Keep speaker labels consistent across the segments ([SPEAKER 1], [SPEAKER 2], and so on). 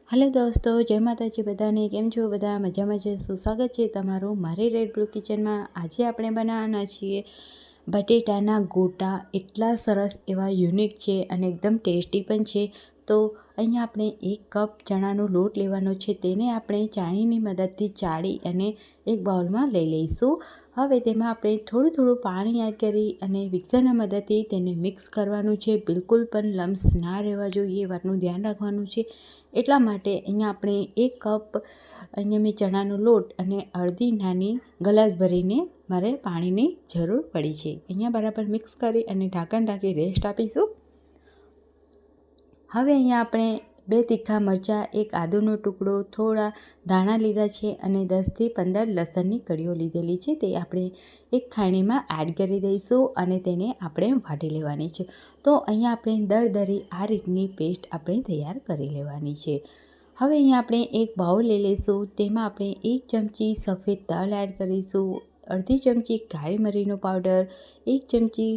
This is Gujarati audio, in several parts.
[SPEAKER 1] हेलो दोस्तों, जय माताजी बधाने। केम छो बधा? मजामां छो? स्वागत है तमारुं मारी रेड ब्लू किचन में। आज आपणे बनाववाना छीए बटेटाना गोटा। एटला सरस एवा यूनिक छे अने एकदम टेस्टी पण छे। तो अहींया आपणे 1 कप चणानो लोट लेवानो छे, तेने आपणे चाळणीनी मददथी चाળી अने एक बाउलमां लई लईशुं। हवे तेमां आपणे थोडुं थोडुं पाणी एड करी अने मिक्सरना मददथी तेने मिक्स करवानुं छे। बिल्कुल पण लम्स ना रहेवा जोईए, ए वातनुं ध्यान राखवानुं छे। એટલા માટે અહીંયા આપણે 1 કપ અહીંયા મેં ચણાનો લોટ અને અડધી નાની ગ્લાસ ભરીને મારે પાણીની જરૂર પડી છે। અહીંયા બરાબર મિક્સ કરી અને ઢાંકણ ઢાંકી રેસ્ટ આપીશું। હવે અહીંયા આપણે 2 તીખા મરચાં, 1 આદુનો ટુકડો, થોડા ધાણા લીધા છે અને 10થી 15 લસણની કળીઓ લીધેલી છે, તે આપણે એક ખાણીમાં એડ કરી દઈશું અને તેને આપણે વાટી લેવાની છે। તો અહીંયા આપણે દરદરી આ રીતની પેસ્ટ આપણે તૈયાર કરી લેવાની છે। હવે અહીંયા આપણે એક બાઉલ લઈ લઈશું, તેમાં આપણે 1 ચમચી સફેદ તલ એડ કરીશું, અડધી ચમચી કાળી મરીનો પાવડર, 1 ચમચી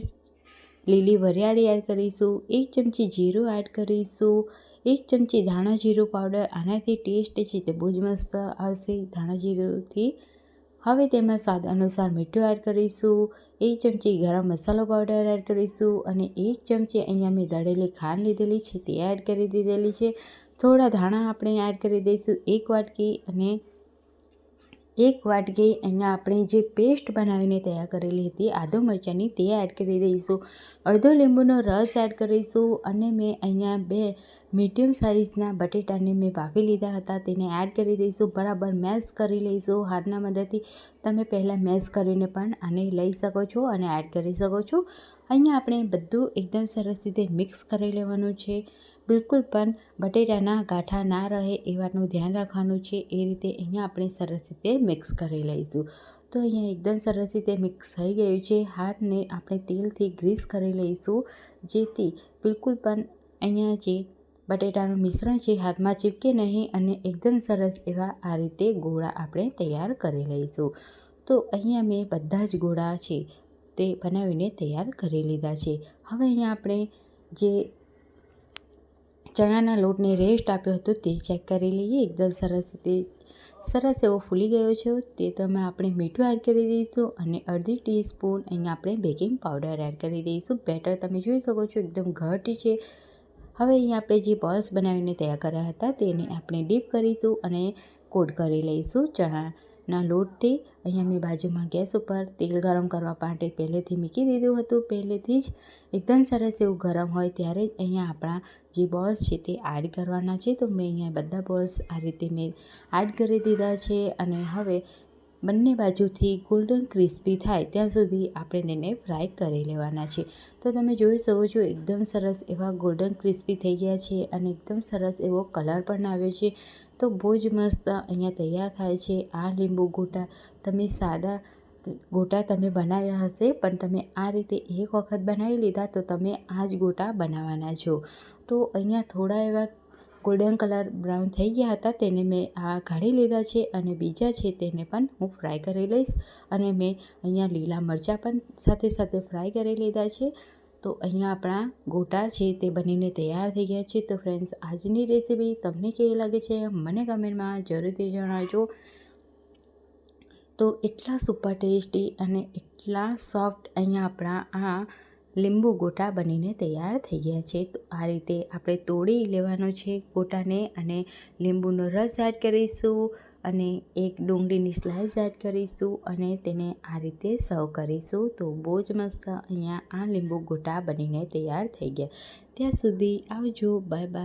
[SPEAKER 1] લીલી વરિયાળી એડ કરીશું, 1 ચમચી જીરું એડ કરીશું, 1 ચમચી ધાણા જીરું પાવડર। આનાથી ટેસ્ટ છે તે બહુ જ મસ્ત આવશે ધાણા જીરુંથી। હવે તેમાં સ્વાદ અનુસાર મીઠું એડ કરીશું, 1 ચમચી ગરમ મસાલો પાવડર એડ કરીશું અને 1 ચમચી અહીંયા મેં દળેલી ખાંડ લીધેલી છે તે એડ કરી દીધેલી છે। થોડા ધાણા આપણે એડ કરી દઈશું, 1 વાટકી અને 1 વાટકી અહીંયા આપણે જે પેસ્ટ બનાવીને તૈયાર કરેલી હતી આદુ મરચાંની તે એડ કરી દઈશું। અડધો લીંબુનો રસ એડ કરીશું અને મેં અહીંયા 2 મીડિયમ સાઇઝના બટેટાને મેં બાફી લીધા હતા, તેને એડ કરી દઈશું। બરાબર મેશ કરી લઈશું હાથના મદદથી। તમે પહેલાં મેશ કરીને પણ આને લઈ શકો છો અને એડ કરી શકો છો। અહીંયા આપણે બધું એકદમ સરસ રીતે મિક્સ કરી લેવાનું છે। બિલકુલ પણ બટેટાના ગાંઠા ના રહે એ વાતનું ધ્યાન રાખવાનું છે। એ રીતે અહીંયા આપણે સરસ રીતે મિક્સ કરી લઈશું। તો અહીંયા એકદમ સરસ રીતે મિક્સ થઈ ગયું છે। હાથને આપણે તેલથી ગ્રીસ કરી લઈશું, જેથી બિલકુલ પણ અહીંયા જે બટેટાનું મિશ્રણ છે હાથમાં ચીપકે નહીં અને એકદમ સરસ એવા આ રીતે ગોળા આપણે તૈયાર કરી લઈશું। તો અહીંયા મેં બધા જ ગોળા છે તે બનાવીને તૈયાર કરી લીધા છે। હવે અહીંયા આપણે જે ચણાના લોટને રેસ્ટ આપ્યો હતો તે ચેક કરી લઈએ। એકદમ સરસ એવો ફૂલી ગયો છે। તે તમે આપણે મીઠું એડ કરી દઈશું અને અડધી ટીસ્પૂન અહીંયા આપણે બેકિંગ પાવડર એડ કરી દઈશું। બેટર તમે જોઈ શકો છો એકદમ ઘટ છે। હવે અહીંયા આપણે જે બોલ્સ બનાવીને તૈયાર કર્યા હતા તેને આપણે ડીપ કરીશું અને કોટ કરી લઈશું ચણાના લોટથી। અહીંયા મેં બાજુમાં ગેસ ઉપર તેલ ગરમ કરવા માટે પહેલેથી મૂકી દીધું હતું। પહેલેથી જ એકદમ સરસ એવું ગરમ હોય ત્યારે જ અહીંયા આપણા જે બોલ્સ છે તે એડ કરવાના છે। તો મેં અહીંયા બધા બોલ્સ આ રીતે મેં એડ કરી દીધા છે અને હવે બંને બાજુથી ગોલ્ડન ક્રિસ્પી થાય ત્યાં સુધી આપણે તેને ફ્રાય કરી લેવાના છે। તો તમે જોઈ શકો છો એકદમ સરસ એવા ગોલ્ડન ક્રિસ્પી થઈ ગયા છે અને એકદમ સરસ એવો કલર પણ આવ્યો છે। તો બહુ જ મસ્ત અહીંયા તૈયાર થાય છે આ લીંબુ ગોટા। તમે સાદા ગોટા તમે બનાવ્યા હશે, પણ તમે આ રીતે એક વખત બનાવી લીધા તો તમે આ જ ગોટા બનાવવાના છો। તો અહીંયા થોડા એવા ગોલ્ડન કલર બ્રાઉન થઈ ગયા હતા, તેને મેં આ કાઢી લીધા છે અને બીજા છે તેને પણ હું ફ્રાય કરી લઈશ। અને મેં અહીંયા લીલા મરચાં પણ સાથે સાથે ફ્રાય કરી લીધા છે। તો અહીંયા આપણા ગોટા છે તે બનીને તૈયાર થઈ ગયા છે। તો ફ્રેન્ડ્સ, આજની રેસીપી તમને કેવી લાગે છે મને કમેન્ટમાં જરૂરથી જણાવજો। તો એટલા સુપર ટેસ્ટી અને એટલા સોફ્ટ અહીંયા આપણા આ લીંબુ ગોટા બનીને તૈયાર થઈ ગયા છે। તો આ રીતે આપણે તોડી લેવાનો છે ગોટાને અને લીંબુનો રસ એડ કરીશું અને એક ડુંગળીની સ્લાઇસ એડ કરીશું અને તેને આ રીતે સર્વ કરીશું। તો બહુ જ મસ્ત અહીંયા આ લીંબુ ગોટા બનીને તૈયાર થઈ ગયા। ત્યાં સુધી આવજો, બાય બાય।